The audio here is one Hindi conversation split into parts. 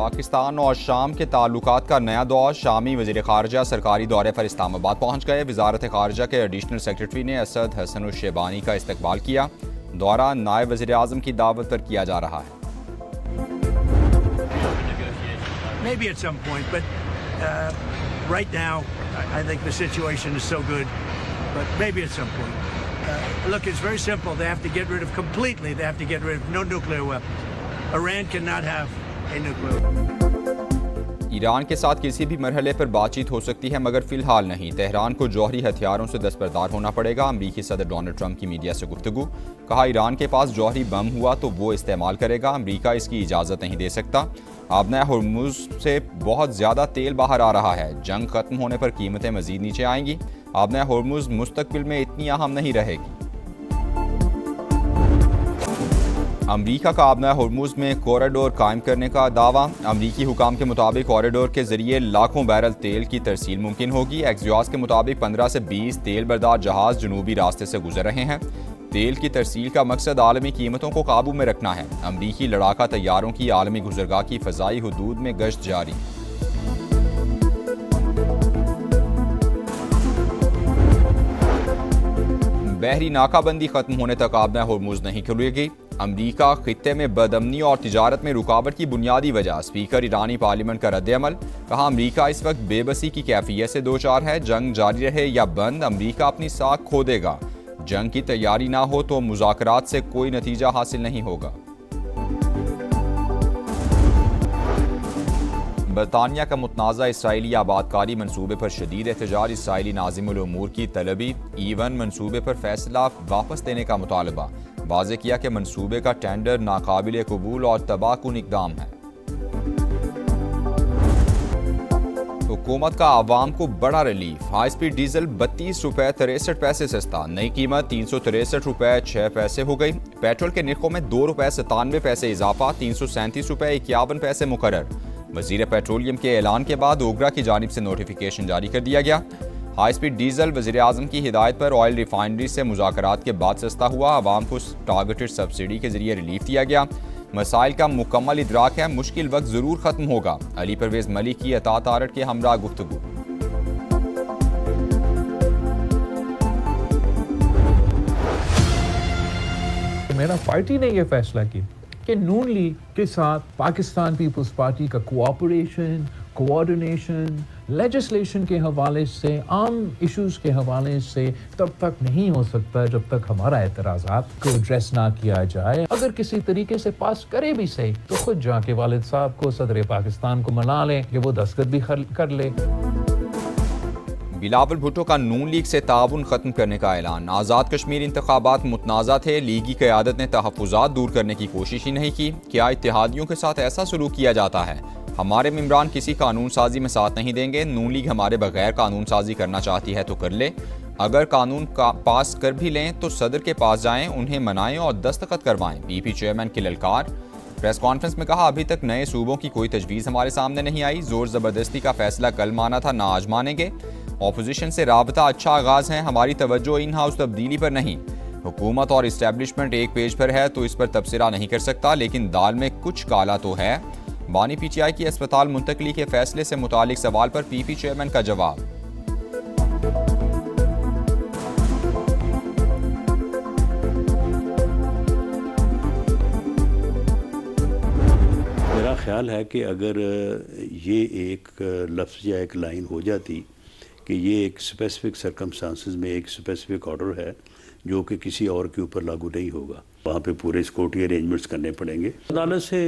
पाकिस्तान और शाम के ताल्लुकात का नया दौर। शामी वज़ीर ख़ारजा सरकारी दौरे पर इस्लामाबाद पहुँच गए। वज़ारत ख़ारजा के एडिशनल सेक्रेटरी ने असद हसन शेबानी का इस्तकबाल किया। दौरा नायब वज़ीर आज़म की दावत पर किया जा रहा है। Maybe at some point, but right now, I think the situation is so good. But maybe at some point. Look, it's very simple. They have to get rid of completely. They have to get rid of no nuclear weapons. Iran cannot have a nuclear weapon. Iran के साथ किसी भी मरहले पर बातचीत हो सकती है, मगर फिलहाल नहीं। तेहरान को जौहरी हथियारों से दस्तबरदार होना पड़ेगा। अमरीकी सदर डोनाल्ड ट्रंप की मीडिया से गुफ्तगू। कहा, ईरान के पास जौहरी बम हुआ तो वो इस्तेमाल करेगा। अमरीका इसकी इजाज़त नहीं दे सकता। आबना हुर्मुज़ से बहुत ज़्यादा तेल बाहर आ रहा है। जंग खत्म होने पर कीमतें मज़ीद नीचे आएंगी। आबना हुर्मुज़ मुस्तकबिल में इतनी अहम नहीं रहेगी। अमरीका का आबना हुर्मुज़ में कॉरिडोर कायम करने का दावा। अमरीकी हुकाम के मुताबिक कॉरिडोर के जरिए लाखों बैरल तेल की तरसील मुमकिन होगी। एक्सियोस के मुताबिक 15 से 20 तेल बरदार जहाज जनूबी रास्ते से गुजर रहे हैं। तेल की तरसील का मकसद आलमी कीमतों को काबू में रखना है। अमरीकी लड़ाका तैयारों की आलमी गुजरगाह की फ़ज़ाई हुदूद में गश्त जारी। बहरी नाकाबंदी खत्म होने तक आबना हुर्मुज़ नहीं खुलेगी। अमरीका खित्ते में बदअमनी और तिजारत में रुकावट की बुनियादी वजह। स्पीकर ईरानी पार्लियामेंट का रद्द-ए-अमल। कहा, अमरीका इस वक्त बेबसी की कैफियत से दो चार है। जंग जारी रहे या बंद, अमरीका अपनी साख खो देगा। जंग की तैयारी ना हो तो मुज़ाकरात से कोई नतीजा हासिल नहीं होगा। बरतानिया का मुतनाज़ा इसराइली आबादकारी मनसूबे पर शदीद एहतजाज। इसराइली नाज़िमुल उमूर की तलबी। ईवन मनसूबे पर फैसला वापस देने का मुतालबा। वाज़े किया कि मनसूबे का टेंडर नाकाबिल कबूल और तबाहकुन इक़दाम है। हुकूमत का आवाम को बड़ा रिलीफ। हाई स्पीड डीजल 32 रुपये 63 पैसे सस्ता। नई कीमत 363 रुपये 6 पैसे हो गई। पेट्रोल के निर्खों में 2 रुपये 97 पैसे इजाफा। 337 रुपये 51 पैसे मुकर्रर। वज़ीर पेट्रोलियम के ऐलान के बाद ओगरा की जानिब से नोटिफिकेशन जारी कर दिया गया। हाई स्पीड डीजल वज़ीर आज़म की हिदायत पर ऑयल रिफाइनरी से मुज़ाकरात के बाद सस्ता हुआ। आवाम को टारगेटेड सब्सिडी के जरिए रिलीफ दिया गया। मसाइल का मुकम्मल इदराक है, मुश्किल वक्त ज़रूर ख़त्म होगा। अली परवेज़ मलिक की अतात आरट के हमरा गुफ्तगू। मेरा पार्टी ने यह फैसला किया कि नून लीग के साथ पाकिस्तान पीपल्स पार्टी का कोऑपरेशन, कोऑर्डिनेशन, लेजिस्लेशन के हवाले से, आम इश्यूज के हवाले से तब तक नहीं हो सकता जब तक हमारा एतराज़ात को एड्रेस ना किया जाए। अगर किसी तरीके से पास करे भी सही तो खुद जाके वालिद साहब को, सदर पाकिस्तान को मना लें कि वो दस्तखत भी कर ले। बिलावल भुट्टो का नून लीग से ताउन खत्म करने का ऐलान। आज़ाद कश्मीर इंतखाबात मुतनाज़ा थे। लीगी क़यादत ने तहफ़्फ़ुज़ात दूर करने की कोशिश ही नहीं की। क्या इत्तेहादियों के साथ ऐसा सलूक किया जाता है? हमारे मेंबरान किसी कानून साजी में साथ नहीं देंगे। नून लीग हमारे बगैर कानून साजी करना चाहती है तो कर ले। अगर कानून का पास कर भी लें तो सदर के पास जाएं, उन्हें मनाएं और दस्तखत करवाएं। पीपी चेयरमैन की ललकार। प्रेस कॉन्फ्रेंस में कहा, अभी तक नए सूबों की कोई तजवीज़ हमारे सामने नहीं आई। जोर ज़बरदस्ती का फैसला कल माना था, ना आज मानेंगे। ऑपोजिशन से राबता अच्छा आगाज़ है। हमारी तवज्जो इन हाउस तब्दीली पर नहीं। हुकूमत और इस्टेब्लिशमेंट एक पेज पर है तो इस पर तबसरा नहीं कर सकता, लेकिन दाल में कुछ काला तो है। बानी पीटीआई की अस्पताल मुंतकली के फैसले से मुतालिक सवाल पर पीपी चेयरमैन का जवाब। मेरा ख्याल है कि अगर ये एक लफ्ज़ या एक लाइन हो जाती कि ये एक स्पेसिफिक सर्कमस्टांसेस में एक स्पेसिफिक ऑर्डर है जो कि किसी और के ऊपर लागू नहीं होगा, वहाँ पे पूरे सिक्योरिटी अरेंजमेंट्स करने पड़ेंगे। अदालत से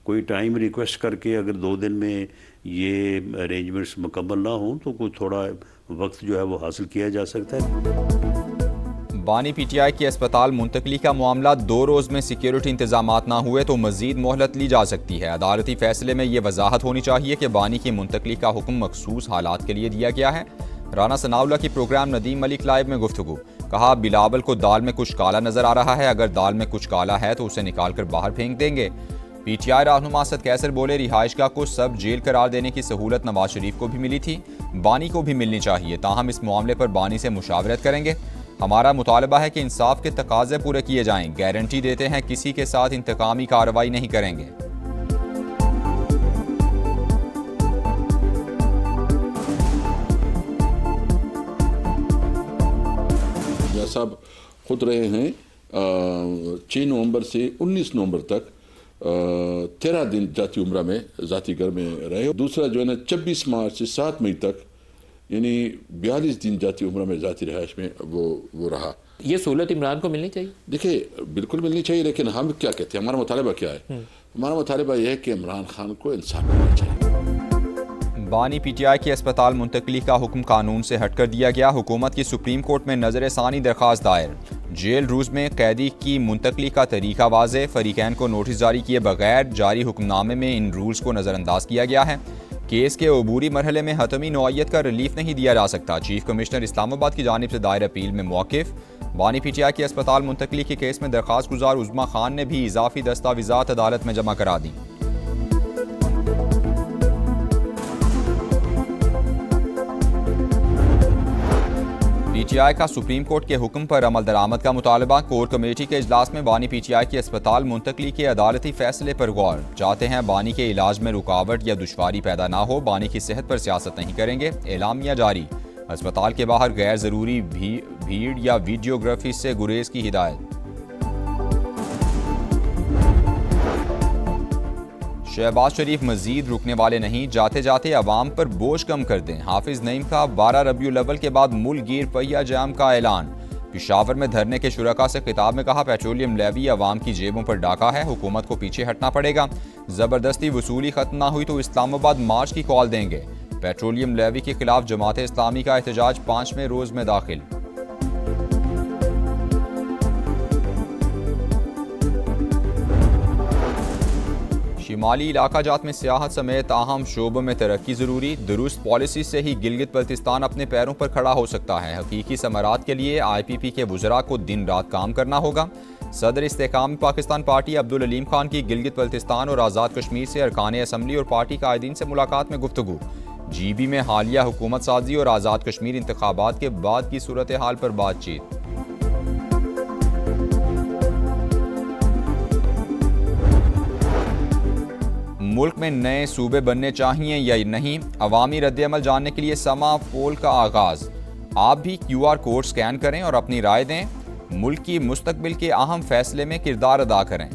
कोई टाइम रिक्वेस्ट करके अगर 2 दिन में ये अरेंजमेंट्स मुकम्मल ना हों तो कोई थोड़ा वक्त जो है वो हासिल किया जा सकता है। बानी पीटीआई की अस्पताल मुंतकली का मामला 2 रोज़ में सिक्योरिटी इंतजामात ना हुए तो मजीद मोहलत ली जा सकती है। अदालती फैसले में ये वजाहत होनी चाहिए कि बानी की मुंतकली का हुक्म मखसूस हालात के लिए दिया गया है। राना सनाउल्लाह की प्रोग्राम नदीम मलिक लाइव में गुफ्तगू। कहा, बिलावल को दाल में कुछ काला नजर आ रहा है। अगर दाल में कुछ काला है तो उसे निकाल कर बाहर फेंक देंगे। पीटीआई रहनुमा असद कैसर बोले, रिहाइशगाह को सब जेल करार देने की सहूलत नवाज शरीफ को भी मिली थी, बानी को भी मिलनी चाहिए। ताहम इस मामले पर बानी से मुशावरत करेंगे। हमारा मुतालबा है कि इंसाफ के तकाजे पूरे किए जाएं। गारंटी देते हैं किसी के साथ इंतकामी कार्रवाई नहीं करेंगे। मियां साहब खुद रहे हैं 6 नवंबर से 19 नवंबर तक 13 दिन जाती उम्रा में जाती घर में रहे। दूसरा जो है ना 26 मार्च से 7 मई तक यानी 42 दिन जाती उम्र में जाती रिहाइश में वो रहा। ये सहूलत इमरान को मिलनी चाहिए? देखिए बिल्कुल मिलनी चाहिए, लेकिन हम क्या कहते हैं, हमारा मुतालबा क्या है? हमारा मुतालबा यह है कि इमरान खान को इंसाफ मिलना चाहिए। बानी पीटीआई की अस्पताल मुंतकली का हुक्म कानून से हट कर दिया गया। हुकूमत की सुप्रीम कोर्ट में नजर सानी दरख्वास्त दायर। जेल रूज में कैदी की मुंतकली का तरीका वाज़े। फरीकैन को नोटिस जारी किए बगैर जारी हुक्मनामे में इन रूल्स को नज़रअंदाज किया गया है। केस के अबूरी मरहले में हतमी नौइयत का रिलीफ नहीं दिया जा सकता। चीफ कमिश्नर इस्लामाबाद की जानिब से दायर अपील में मौक़िफ़। बानी पीटीआई की अस्पताल मुंतकली के केस में दरख्वास्त गुजार उज़्मा खान ने भी इजाफी दस्तावेज़ात अदालत में जमा करा दी। पीटीआई का सुप्रीम कोर्ट के हुक्म पर अमल दरामद का मुतालबा। कोर कमेटी के इजलास में बानी पीटीआई की अस्पताल मुंतकली के अदालती फैसले पर गौर। चाहते हैं बानी के इलाज में रुकावट या दुश्वारी पैदा ना हो। बानी की सेहत पर सियासत नहीं करेंगे। एलामिया जारी। अस्पताल के बाहर गैर जरूरी भीड़ या वीडियोग्राफी से गुरेज की हिदायत। शहबाज शरीफ मजीद रुकने वाले नहीं, जाते जाते अवाम पर बोझ कम कर दें। हाफिज नईम का 12 रबीउल अव्वल के बाद मुल्क गिर पहिया जाम का ऐलान। पेशावर में धरने के शुरका से खिताब में कहा, पेट्रोलियम लेवी अवाम की जेबों पर डाका है, हुकूमत को पीछे हटना पड़ेगा। जबरदस्ती वसूली खत्म ना हुई तो इस्लामाबाद मार्च की कॉल देंगे। पेट्रोलियम लेवी के खिलाफ जमात इस्लामी का एहतजाज 5वें रोज में दाखिल। शिमाली इलाका जात में सियाहत समेत अहम शोबों में तरक्की जरूरी। दुरुस्त पॉलिसी से ही गिलगित बल्तिस्तान अपने पैरों पर खड़ा हो सकता है। हकीकी समारात के लिए IPP के वुज़रा को दिन रात काम करना होगा। सदर इस्तेकाम पाकिस्तान पार्टी अब्दुल अलीम खान की गिलगित बल्तिस्तान और आज़ाद कश्मीर से अरकान असम्बली और पार्टी कायदीन से मुलाकात में गुफ्तगू। GB में हालिया हुकूमत साजी और आज़ाद कश्मीर इंतखाबात के बाद की सूरत हाल पर बातचीत। मुल्क में नए सूबे बनने चाहिए या नहीं, अवामी रद्द-ए-अमल जानने के लिए समा पोल का आगाज। आप भी QR कोड स्कैन करें और अपनी राय दें। मुल्क की मुस्तकबिल के अहम फैसले में किरदार अदा करें।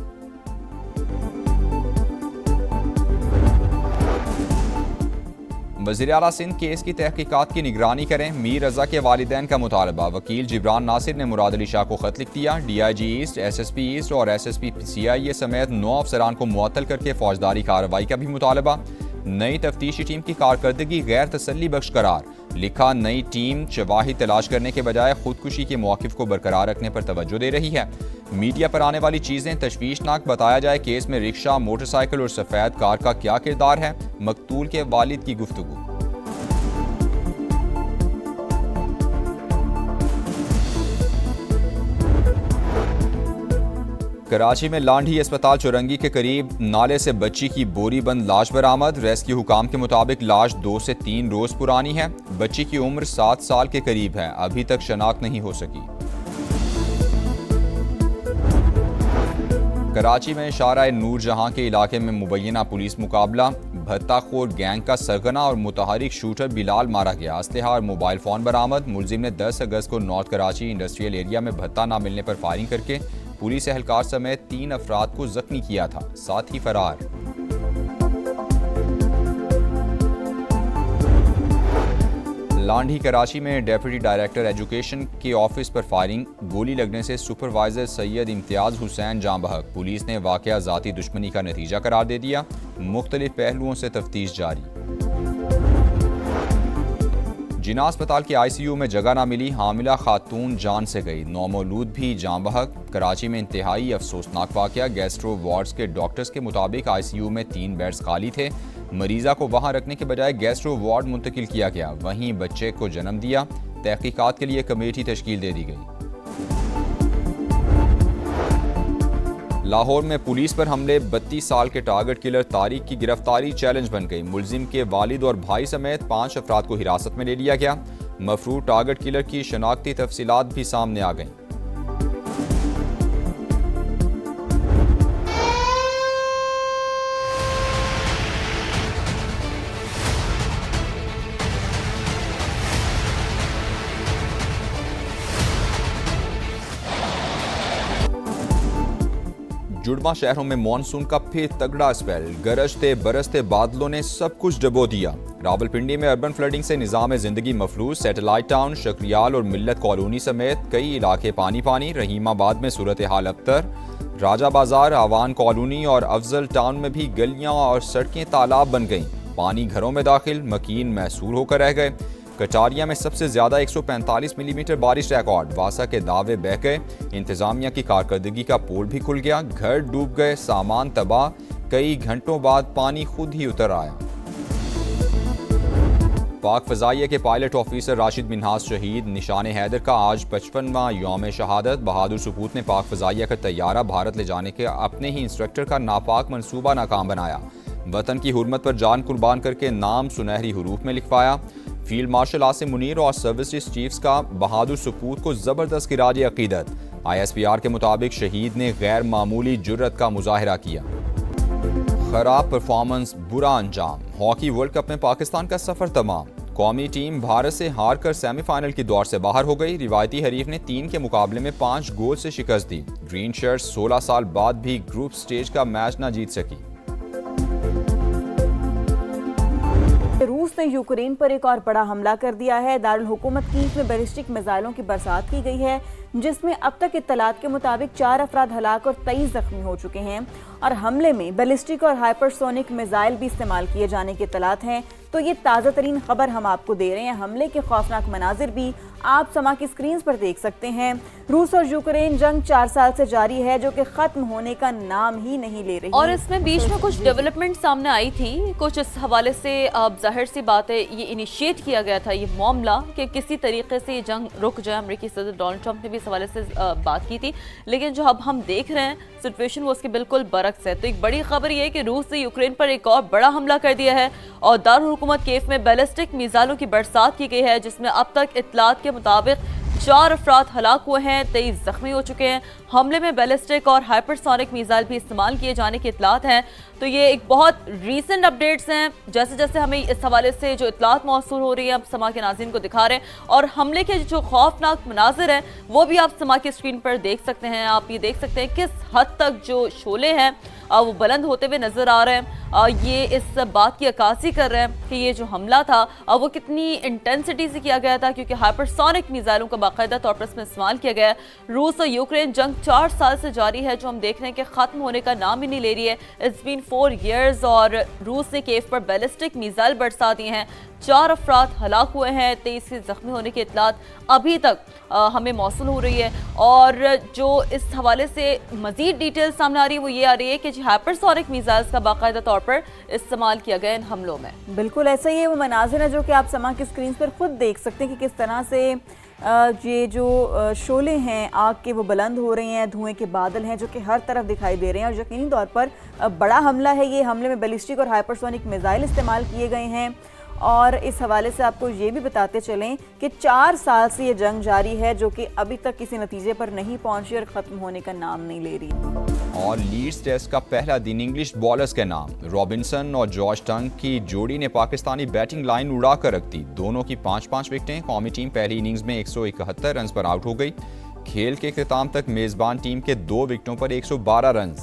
वज़ीर आला सिंध केस की तहकीकात की निगरानी करें। मीर रजा के वालिदैन का मुतालबा। वकील जिब्रान नासिर ने मुराद अली शाह को खत लिख दिया। DIG ईस्ट, SSP ईस्ट और SSP CIA समेत 9 अफसरान को मुअत्तल करके फौजदारी कार्रवाई का भी मुतालबा। नई तफ्तीशी टीम की कारकर्दगी गैर तसल्ली बख्श करार। लिखा, नई टीम शवाहिद तलाश करने के बजाय खुदकुशी के मौक़िफ़ को बरकरार रखने पर तवज्जो दे रही है। मीडिया पर आने वाली चीज़ें तशवीशनाक बताया जाए। केस में रिक्शा, मोटरसाइकिल और सफ़ेद कार का क्या किरदार है? मकतूल के वालिद की गुफ्तगू। कराची में लांढी अस्पताल चौरंगी के करीब नाले से बच्ची की बोरी बंद लाश बरामद। रेस्क्यू हुकाम के मुताबिक लाश 2 से 3 रोज पुरानी है। बच्ची की उम्र 7 साल के करीब है। अभी तक शनाख्त नहीं हो सकी। कराची में शाहराह नूर जहां के इलाके में मुबैना पुलिस मुकाबला। भत्ताखोर गैंग का सरगना और मुतहरिक शूटर बिलाल मारा गया। असलहा और मोबाइल फ़ोन बरामद। मुलजिम ने 10 अगस्त को नॉर्थ कराची इंडस्ट्रियल एरिया में भत्ता न मिलने पर फायरिंग करके पुलिस एहलकार समेत 3 अफराद को जख्मी किया था, साथ ही फरार। लांढी कराची में डेप्यूटी डायरेक्टर एजुकेशन के ऑफिस पर फायरिंग। गोली लगने से सुपरवाइजर सैयद इम्तियाज हुसैन जाँ बहक। पुलिस ने वाकया ज़ाती दुश्मनी का नतीजा करार दे दिया। मुख्तलिफ पहलुओं से तफ्तीश जारी। जिना अस्पताल के ICU में जगह ना मिली। हामिला खातून जान से गई। नौमौलूद भी जाँ बहक। कराची में इंतहाई अफसोसनाक वाकया। गैस्ट्रो वार्ड्स के डॉक्टर्स के मुताबिक ICU में 3 बेड्स खाली थे। मरीजा को वहां रखने के बजाय गैस्ट्रो वार्ड मुंतकिल किया गया। वहीं बच्चे को जन्म दिया। तहकीकात के लिए कमेटी तश्कील दे दी गई। लाहौर में पुलिस पर हमले। 32 साल के टारगेट किलर तारिक की गिरफ्तारी चैलेंज बन गई। मुलजिम के वालिद और भाई समेत 5 अफराद को हिरासत में ले लिया गया। मफरूर टारगेट किलर की शनाख्ती तफसीलात भी सामने आ गईं। जुड़वा शहरों में मॉनसून का फिर तगड़ा स्पेल, गरजते बरसते बादलों ने सब कुछ डबो दिया। रावलपिंडी में अर्बन फ्लडिंग से निज़ाम जिंदगी मफलूज, सैटेलाइट टाउन, शक्रियाल और मिल्लत कॉलोनी समेत कई इलाके पानी पानी। रहीमाबाद में सूरत हाल अबतर, राजा बाजार, आवान कॉलोनी और अफजल टाउन में भी गलियां और सड़कें तालाब बन गईं। पानी घरों में दाखिल, मकीन महसूर होकर रह गए। कटारिया में सबसे ज्यादा 145 मिलीमीटर बारिश रिकॉर्ड, वासा के दावे बह गए। इंतजामिया की कारकर्दगी का पोल भी खुल गया, घर डूब गए, सामान तबाह। कई घंटों बाद पानी खुद ही उतर आया। पाक फजाइया के पायलट ऑफिसर राशिद मिन्हास शहीद, निशान हैदर का आज 55वां यौम शहादत। बहादुर सपूत ने पाक फजाइया का तैयारा भारत ले जाने के अपने ही इंस्ट्रक्टर का नापाक मंसूबा नाकाम बनाया। वतन की हुर्मत पर जान कुर्बान करके नाम सुनहरी हरूफ में लिखवाया। फील्ड मार्शल आसिम मुनीर और सर्विसेज चीफ्स का बहादुर सपूत को जबरदस्त खिराज अकीदत। ISPR के मुताबिक शहीद ने गैर मामूली जुर्रत का मुजाहिरा किया। खराब परफॉर्मेंस, बुरा अंजाम, हॉकी वर्ल्ड कप में पाकिस्तान का सफर तमाम। कौमी टीम भारत से हार कर सेमीफाइनल की दौड़ से बाहर हो गई। रिवायती हरीफ ने 3 के मुकाबले में 5 गोल से शिकस्त दी। ग्रीन शर्ट्स 16 साल बाद भी ग्रुप स्टेज का मैच न जीत सकी। रूस ने यूक्रेन पर एक और बड़ा हमला कर दिया है। दारुल हुकूमत कीव में बैलिस्टिक मिसाइलों की बरसात की गई है, जिसमें अब तक इत्तलात के मुताबिक 4 अफराद हलाक और 23 जख्मी हो चुके हैं। और हमले में बैलिस्टिक और हाइपरसोनिक मिसाइल भी इस्तेमाल किए जाने के इत्तलात हैं। तो ये ताज़ा तरीन खबर हम आपको दे रहे हैं। हमले के खौफनाक मनाजिर भी आप समा की स्क्रीन पर देख सकते हैं। रूस और यूक्रेन जंग 4 साल से जारी है, जो कि खत्म होने का नाम ही नहीं ले रही। और इसमें बीच में कुछ डेवलपमेंट सामने आई थी, कुछ इस हवाले से अब जाहिर सी बात है ये इनिशिएट किया गया था ये मामला कि किसी तरीके से ये जंग रुक जाए। अमेरिकी सदर डोनाल्ड ट्रंप ने भी इस हवाले से बात की थी, लेकिन जो अब हम देख रहे हैं सिचुएशन वो उसके बिल्कुल बरक्स है। तो एक बड़ी खबर ये है कि रूस ने यूक्रेन पर एक और बड़ा हमला कर दिया है और दारुल हुकूमत कीव में बैलिस्टिक मिसाइलों की बरसात की गई है, जिसमें अब तक इत्तलात के मुताबिक 4 अफराद हलाक हुए हैं, 23 जख्मी हो चुके हैं। हमले में बैलिस्टिक और हाइपरसोनिक मिसाइल भी इस्तेमाल किए जाने की इत्तलात हैं। तो ये एक बहुत रीसेंट अपडेट्स हैं। जैसे जैसे हमें इस हवाले से जो इत्तलात मौसूल हो रही है, अब समा के नाज़रीन को दिखा रहे हैं। और हमले के जो खौफनाक मनाजिर हैं वो भी आप समा की स्क्रीन पर देख सकते हैं। आप ये देख सकते हैं किस हद तक जो शोले हैं वो बुलंद होते हुए नजर आ रहे हैं। ये इस बात की अक्कासी कर रहे हैं कि ये जो हमला था वो कितनी इंटेंसिटी से किया गया था, क्योंकि हाइपरसोनिक मिसाइलों का बाकायदा तौर पर इसमें इस्तेमाल किया गया है। रूस और यूक्रेन जंग 4 साल से जारी है, जो हम देख रहे हैं कि खत्म होने का नाम ही नहीं ले रही है। इट्स बीन 4 years और रूस ने कीव पर बैलिस्टिक मिसाइल बरसा दिए हैं। 4 अफराद हलाक हुए हैं, 23 के जख्मी होने की इत्तलात अभी तक हमें मौसूल हो रही है। और जो इस हवाले से मजीद डिटेल सामने आ रही है वो ये आ रही है कि हाइपरसोनिक मिसाइल्स का बाकायदा तौर पर इस्तेमाल किया गया इन हमलों में। बिल्कुल ऐसा ही है, वो मनाजिर है जो कि आप समा की स्क्रीन पर खुद देख सकते हैं कि किस तरह से ये जो शोले हैं आग के वो बुलंद हो रहे हैं, धुएं के बादल हैं जो कि हर तरफ दिखाई दे रहे हैं। और यकीनी तौर पर बड़ा हमला है ये। हमले में बैलिस्टिक और हाइपरसोनिक मिसाइल इस्तेमाल किए गए हैं। और इस हवाले से आपको ये भी बताते चलें कि 4 साल से ये जंग जारी है, जो कि अभी तक किसी नतीजे पर नहीं पहुंची और ख़त्म होने का नाम नहीं ले रही। और लीड्स टेस्ट का पहला दिन इंग्लिश बॉलर्स के नाम। रॉबिन्सन और जॉर्ज टंग की जोड़ी ने पाकिस्तानी बैटिंग लाइन उड़ा कर रख दी। दोनों की 5-5 विकेटें। कौमी टीम पहली इनिंग्स में 171 रन पर आउट हो गई। खेल के इख्तिताम तक मेज़बान टीम के 2 विकेटों पर 112 रन।